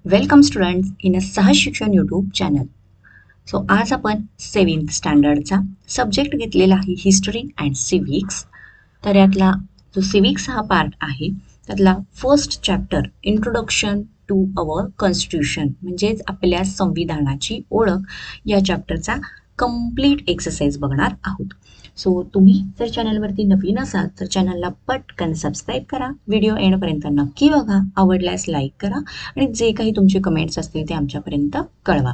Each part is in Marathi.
वेलकम स्टुडंट्स इन अ सहज शिक्षण यूट्यूब चॅनल. सो आज आपण 7th स्टँडर्डचा सब्जेक्ट घेतलेला आहे हिस्टरी अँड सिविक्स. तर यातला जो सिविक्स हा पार्ट आहे त्यातला first chapter introduction to our constitution म्हणजेच आपल्या संविधानाची ओळख या चॅप्टरचा कंप्लीट एक्सरसाइज बघणार आहोत. सो तुम्ही जर चॅनलवरती नवीन असाल तर चॅनलला पटकन सबस्क्राईब करा, व्हिडिओ एंडपर्यंत नक्की बघा, आवडल्यास लाईक करा आणि जे काही तुमचे कमेंट्स असतील ते आमच्यापर्यंत कळवा.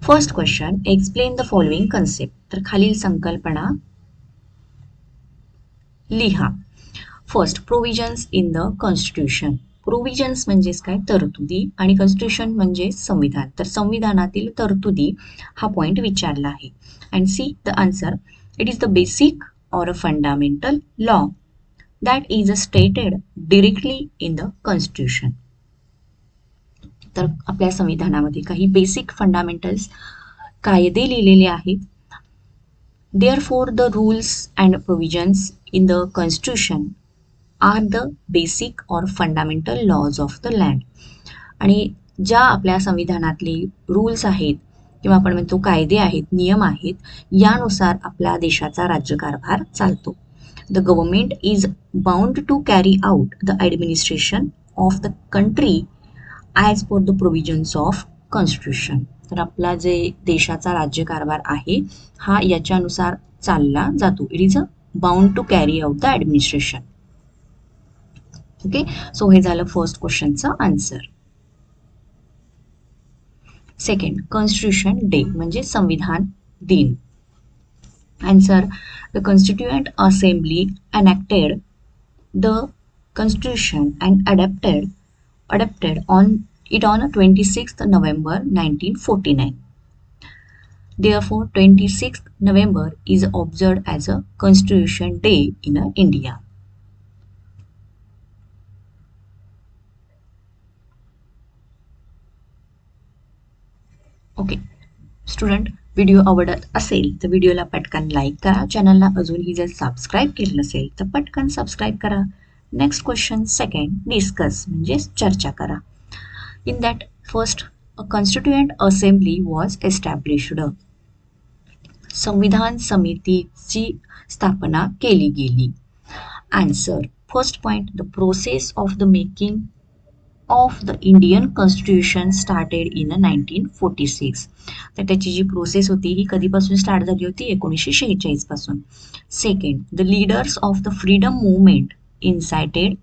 First question, explain the following concept. तर खालील संकल्पना लिहा. First, provisions in the constitution. Provisions म्हणजेच काय, तरतुदी, आणि कॉन्स्टिट्यूशन म्हणजे संविधान. तर संविधानातील तरतुदी हा पॉइंट विचारला आहे. And see the answer, it is the basic or a fundamental law that is stated directly in the constitution. तर आपल्या संविधानामध्ये काही बेसिक फंडामेंटल्स कायदे लिहिलेले आहेत. Therefore the rules and provisions in the constitution are the basic or fundamental laws of the land. आणि ज्या आपल्या संविधानातले रूल्स आहेत किंवा आपण म्हणतो कायदे आहेत, नियम आहेत, यानुसार आपला देशाचा राज्यकारभार चालतो. The government is bound to carry out the administration of the country as per the provisions of constitution. तर आपला जे देशाचा राज्यकारभार आहे हा याच्यानुसार चालला जातो. It is a bound to carry out the administration. Okay, so हे झालं फर्स्ट क्वेश्चनचं आन्सर. सेकंड, कॉन्स्टिट्यूशन डे म्हणजे संविधान दिन. Answer, the Constituent Assembly enacted the Constitution and adopted on 26th November 1949. Therefore, 26th November is observed as a Constitution Day in India. Okay student, video आवडत असेल तर व्हिडिओला पटकन लाईक करा, चॅनलला अजूनही जर सबस्क्राईब केलं नसेल तर पटकन सबस्क्राईब करा. नेक्स्ट क्वेश्चन, सेकंड, डिस्कस म्हणजे चर्चा करा. In that first, a constituent assembly was established. संविधान समितीची स्थापना केली गेली. Answer, first point, the process of the making of the Indian constitution started in 1946. तर त्याची जी प्रोसेस होती ही कधीपासून स्टार्ट झाली होती, 1946 पासून. Second, the leaders of the freedom movement incited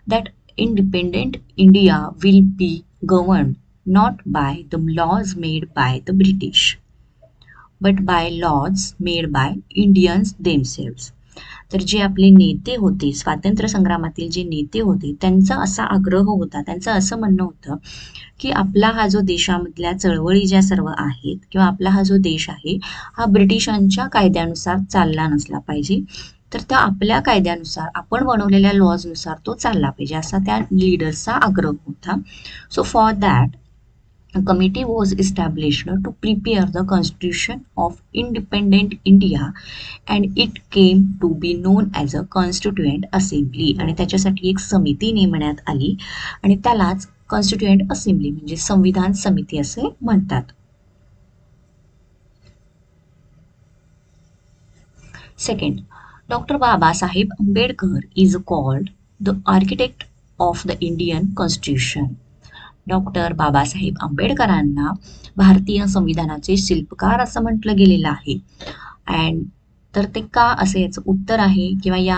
that independent India will be governed not by the laws made by the British but by laws made by Indians themselves. तर जे आपले नेते होते, स्वातंत्र्य संग्रामातील जे नेते होते, त्यांचा असा आग्रह होता, त्यांचं असं म्हणणं होतं की आपला हा जो देशामधल्या चळवळी ज्या सर्व आहेत किंवा आपला हा जो देश आहे हा ब्रिटिशांच्या कायद्यानुसार चालला नसला पाहिजे, तर त्या आपल्या कायद्यानुसार, आपण बनवलेल्या लॉजनुसार तो चालला पाहिजे, असा त्या लीडर्सचा आग्रह होता. So for that a committee was established to prepare the constitution of independent India and it came to be known as a constituent assembly. आणि त्याच्यासाठी एक समिती नेमण्यात आली आणि त्यालाच कॉन्स्टिट्युएंट असेंब्ली म्हणजे संविधान समिती असे म्हणतात. Second, doctor Babasaheb Ambedkar is called the architect of the Indian constitution. Doctor Babasaheb आंबेडकरांना भारतीय संविधानाचे शिल्पकार असं म्हटलं गेलेलं आहे. अँड तर ते का असं, याचं उत्तर आहे किंवा या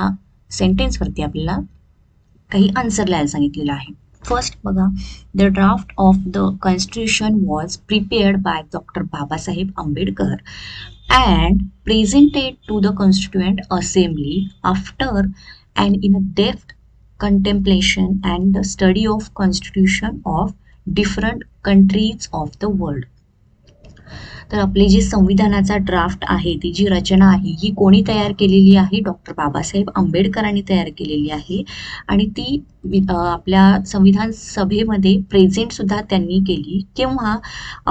सेंटेन्सवरती आपल्याला काही आन्सर लिहायला सांगितलेलं आहे. फर्स्ट बघा, the draft of the constitution was prepared by doctor Babasaheb Ambedkar and presented to the Constituent Assembly after an in-depth contemplation and the study of constitution of different countries of the world. तर आपली जी संविधानाचा ड्राफ्ट आहे, ती जी रचना आहे, ही कोणी तयार केलेली आहे? डॉक्टर बाबासाहेब आंबेडकरांनी तयार केलेली आहे आणि ती आपल्या संविधान सभेमध्ये प्रेझेंटसुद्धा त्यांनी केली. किंवा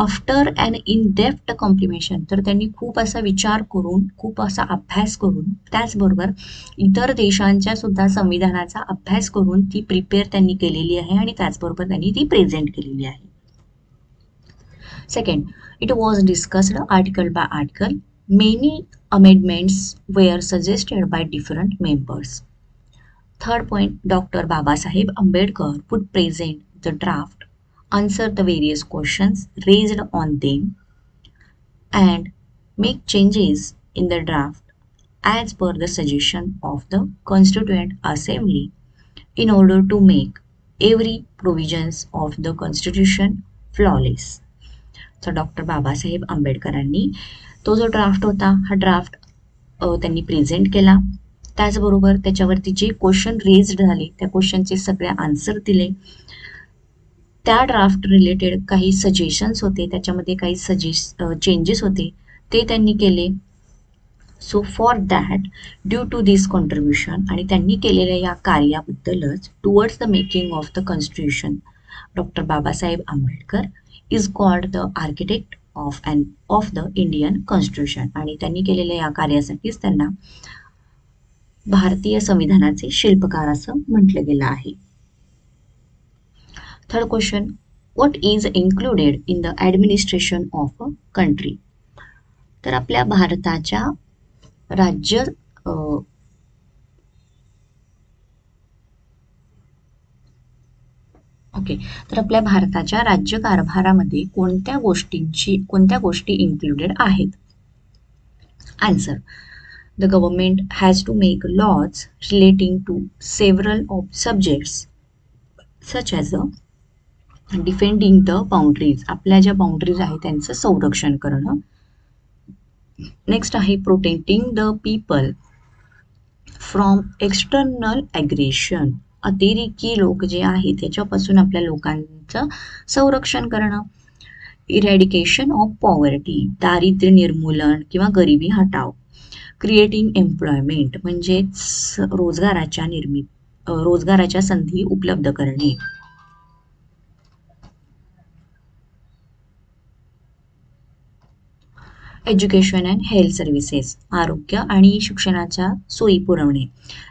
आफ्टर ॲन इन डेप्थ कॉम्प्लिमेशन, तर त्यांनी खूप असा विचार करून, खूप असा अभ्यास करून, त्याचबरोबर इतर देशांच्या सुद्धा संविधानाचा अभ्यास करून ती प्रिपेअर त्यांनी केलेली आहे आणि त्याचबरोबर त्यांनी ती प्रेझेंट केलेली आहे. Second, it was discussed article by article. Many amendments were suggested by different members. Third point, Dr. Babasaheb Ambedkar would present the draft, answer the various questions raised on them, and make changes in the draft as per the suggestion of the Constituent Assembly in order to make every provisions of the Constitution flawless. तर डॉक्टर बाबासाहेब आंबेडकरांनी तो जो ड्राफ्ट होता, हा ड्राफ्ट त्यांनी प्रेझेंट केला. त्याचबरोबर त्याच्यावरती जे क्वेश्चन रेज्ड झाले, त्या क्वेश्चनचे सगळे आन्सर दिले. त्या ड्राफ्ट रिलेटेड काही सजेशन्स होते, त्याच्यामध्ये काही चेंजेस होते, ते त्यांनी केले. So for that, due to this contribution, आणि त्यांनी केलेल्या या कार्याबद्दलच, towards the making of the constitution, doctor Babasaheb Ambedkar is called the architect of the Indian constitution. आणि त्यांनी केलेल्या या कार्यासाठीच त्यांना भारतीय संविधानाचे शिल्पकार असं म्हटलं गेलं आहे. Third question, what is included in the administration of a country. तर आपल्या भारताच्या राज्य तर आपल्या भारताच्या राज्यकारभारामध्ये कोणत्या गोष्टी इन्क्लुडेड आहेत? Answer, the government has to make laws relating to several of subjects such as defending the boundaries, आपल्या ज्या बाउंड्रीज आहेत त्यांचं संरक्षण करणं. नेक्स्ट आहे protecting the people from external aggression, अतिरेकी लोक जे आहेत त्याच्यापासून आपल्या लोकांचं संरक्षण करणं. इरॅडिकेशन ऑफ पॉवर्टी, दारिद्र्य निर्मूलन किंवा गरिबी हटाव. क्रिएटिंग एम्प्लॉयमेंट, म्हणजेच रोजगाराच्या संधी उपलब्ध करणे. एज्युकेशन अँड हेल्थ सर्व्हिसेस, आरोग्य आणि शिक्षणाच्या सोयी पुरवणे.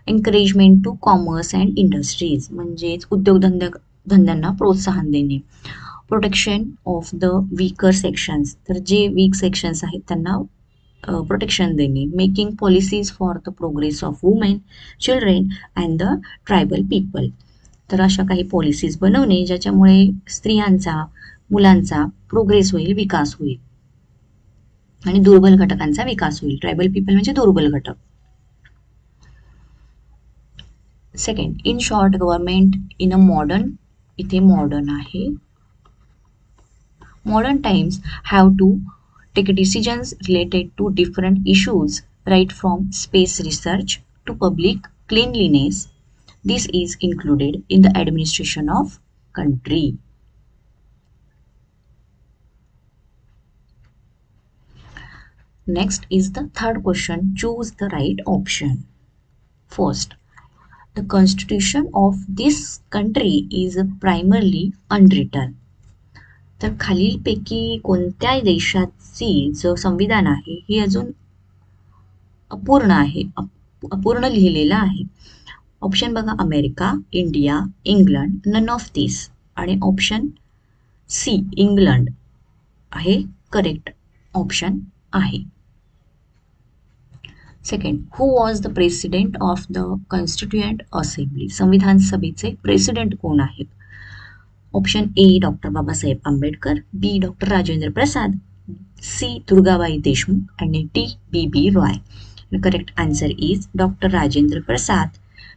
Encouragement to commerce and industries, म्हणजेच उद्योगधंद्यांना प्रोत्साहन देणे. Protection of the weaker sections, तर जे वीक सेक्शन्स आहेत त्यांना प्रोटेक्शन देणे. Making policies for the progress of women, children and the tribal people, तर अशा काही पॉलिसीज बनवणे ज्याच्यामुळे स्त्रियांचा, मुलांचा प्रोग्रेस होईल, विकास होईल आणि दुर्बल घटकांचा विकास होईल. ट्रायबल पीपल म्हणजे दुर्बल घटक. Second, in short, government in a modern, इथे मॉडर्न आहे, modern times have to take decisions related to different issues, right from space research to public cleanliness. This is included in the administration of country. Next is the third question, choose the right option. First, the constitution of this country is primarily unwritten. तर खालीलपैकी कोणत्या देशाची जो संविधान आहे हे अजून अपूर्ण आहे, अपूर्ण लिहिलेलं आहे. ऑप्शन बघा, America, India, England, none of this. आणि ऑप्शन सी, इंग्लंड आहे करेक्ट ऑप्शन आहे. Second, who was the president of the constituent assembly, संविधान सभेचे प्रेसिडेंट कोण आहेत? Option A, doctor Babasaheb Ambedkar, B, doctor Rajendra Prasad, C, Durgabai Deshmukh आणि D, B Roy. Correct answer is doctor Rajendra Prasad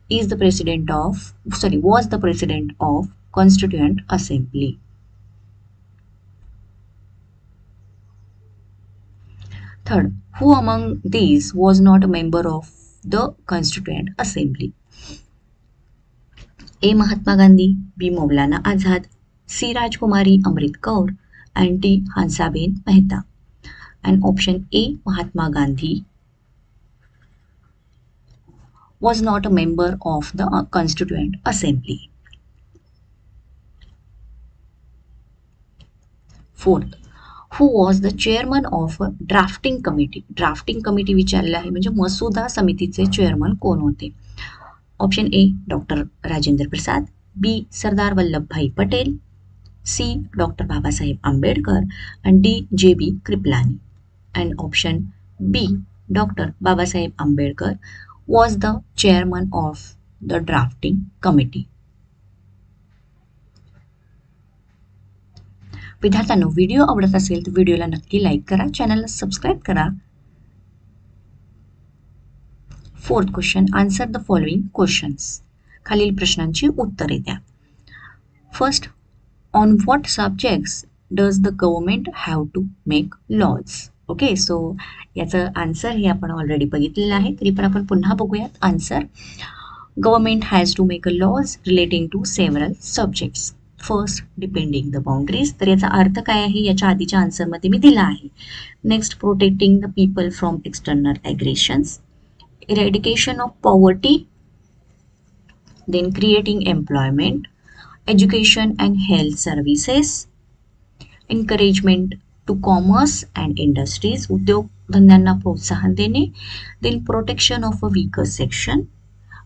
is the president of, was the president of Constituent Assembly. Third, who among these was not a member of the Constituent Assembly? A. Mahatma Gandhi, B. Maulana Azad, C. Rajkumari Amrit Kaur and D. Hansaben Mehta. And option A, Mahatma Gandhi was not a member of the Constituent Assembly. Fourth, who was the chairman of a drafting committee? Drafting committee विचारले आहे म्हणजे मसुदा समितीचे चेअरमन कोण होते? Option A, doctor Rajendra Prasad, B, Sardar Vallabhbhai Patel, C, doctor Babasaheb Ambedkar, and D, J.B. Kripalani. And option B, Dr. Babasaheb Ambedkar was the chairman of the drafting committee. विद्यार्थ्यांनो, व्हिडिओ आवडत असेल तर व्हिडिओला नक्की लाईक करा, चॅनलला सबस्क्राईब करा. Fourth question, answer the following questions. खालील प्रश्नांची उत्तरे द्या. First, on what subjects does the government have to make laws? Okay, so याचं आन्सर हे आपण ऑलरेडी बघितलेलं आहे, तरी पण आपण पुन्हा बघूयात answer. Government has to make a laws relating to several subjects. First, depending the boundaries, तर याचा अर्थ काय आहे याच्या आधीच्या आन्सरमध्ये मी दिला आहे. Next, protecting the people from external aggressions, eradication of poverty, then creating employment, education and health services, encouragement to commerce and industries, उद्योगधंद्यांना प्रोत्साहन देणे, then protection of a weaker section,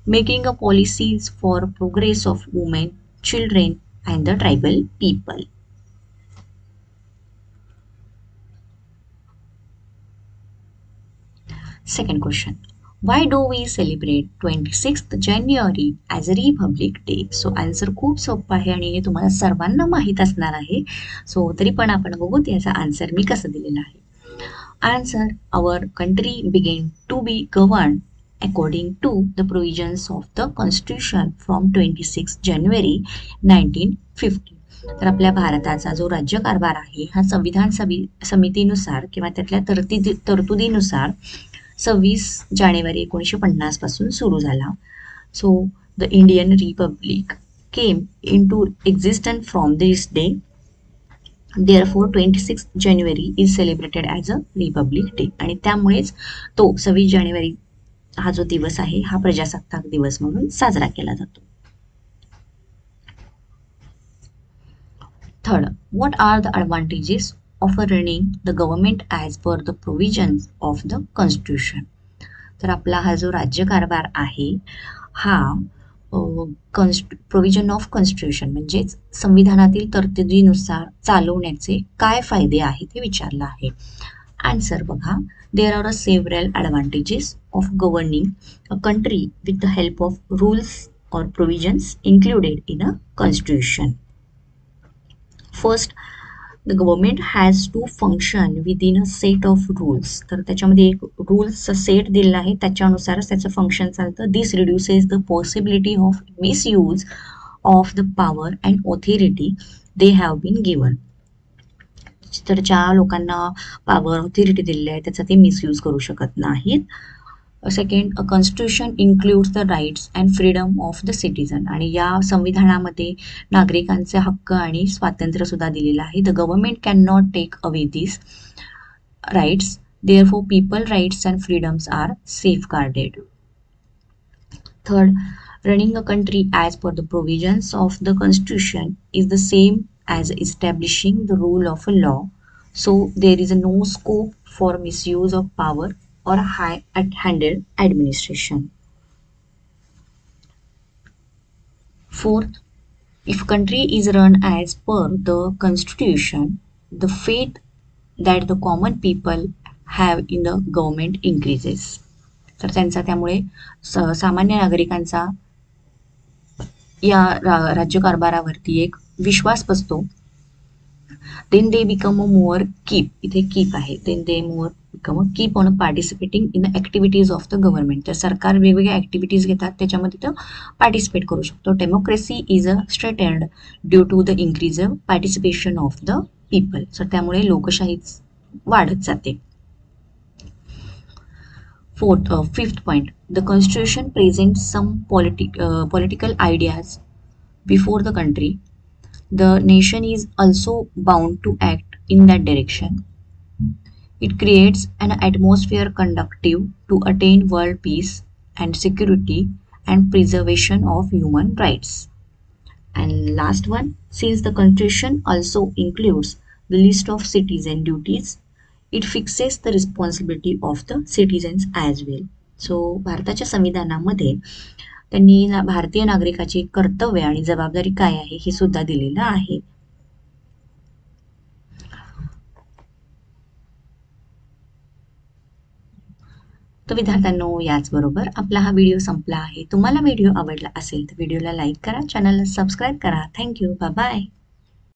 making a policies for progress of women, children and the tribal people. Second question, why do we celebrate 26th January as a Republic Day? So answer खूप सोपं आहे आणि हे तुम्हाला सर्वांना माहीत असणार आहे. सो तरी पण आपण बघूत याचा आन्सर मी कसं दिलेला आहे. Answer, our country began to be govern according to the provisions of the constitution from 26 जानेवारी 1950. तर आपल्या भारताचा जो राज्यकारभार आहे हा संविधान समितीनुसार किंवा त्यातल्या तरतुदीनुसार 26 जानेवारी 1950 पासून सुरू झाला. So the Indian republic came into existence from this day. Therefore 26 जानेवारी is celebrated as a republic day, आणि त्यामुळेच तो 26 जानेवारी हा जो दिवस आहे हा प्रजासत्ताक दिवस म्हणून साजरा केला जातो. Third, what are the advantages of running the government as per the provisions of the constitution? तर आपला हा जो राज्यकारभार आहे हा प्रोव्हिजन ऑफ कॉन्स्टिट्यूशन म्हणजेच संविधानातील तरतुदीनुसार चालवण्याचे काय फायदे आहेत हे विचारलं आहे. आन्सर बघा, there are several advantages of governing a country with the help of rules और provisions included in a constitution. First, the government has to function within a set of rules. तर त्याच्यामध्ये एक रूल्सचा सेट दिलेला आहे, त्याच्यानुसारच त्याचं फंक्शन चालतं. This reduces the possibility of misuse of the power and authority they have been given. तर ज्या लोकांना पॉवर ऑथॉरिटी दिलेली आहे त्याचा ते मिसयूज करू शकत नाहीत. Second, a constitution includes the rights and freedom of the citizen, आणि या संविधानामध्ये नागरिकांचे हक्क आणि स्वातंत्र्य सुद्धा दिलेलं आहे. The government can not take away this rights, therefore people rights and freedoms are safeguarded. Third, running a country as per the provisions of the constitution is the same as establishing the rule of a law, so there is no scope for misuse of power or high-handed administration. Fourth, if country is run as per the constitution, the faith that the common people have in the government increases. तर त्यांचा त्यामुळे सामान्य नागरिकांचा या राज्यकारभारावरती एक विश्वास बसतो. then they become a more keep, इथे keep आहे, then they more become a keep on participating in the activities of the government. तर सरकार वेगवेगळ्या ऍक्टिव्हिटीज घेतात त्याच्यामध्ये तो पार्टिसिपेट करू शकतो. Democracy is a strengthened due to the increase participation of the people. So त्यामुळे लोकशाही वाढत जाते. Fifth point, the constitution present some political ideas before the country. The nation is also bound to act in that direction. It creates an atmosphere conducive to attain world peace and security and preservation of human rights. And last one, since the Constitution also includes the list of citizen duties, it fixes the responsibility of the citizens as well. So भारताच्या संविधानामध्ये त्यांनी भारतीय नागरिकाची कर्तव्य आणि जबाबदारी काय आहे हे सुद्धा दिलेलं आहे. तर विद्यार्थ्यांनो, याचबरोबर आपला हा व्हिडिओ संपला आहे. तुम्हाला व्हिडिओ आवडला असेल तर व्हिडिओला लाईक करा, चॅनलला सबस्क्राईब करा. थँक्यू. Bye bye.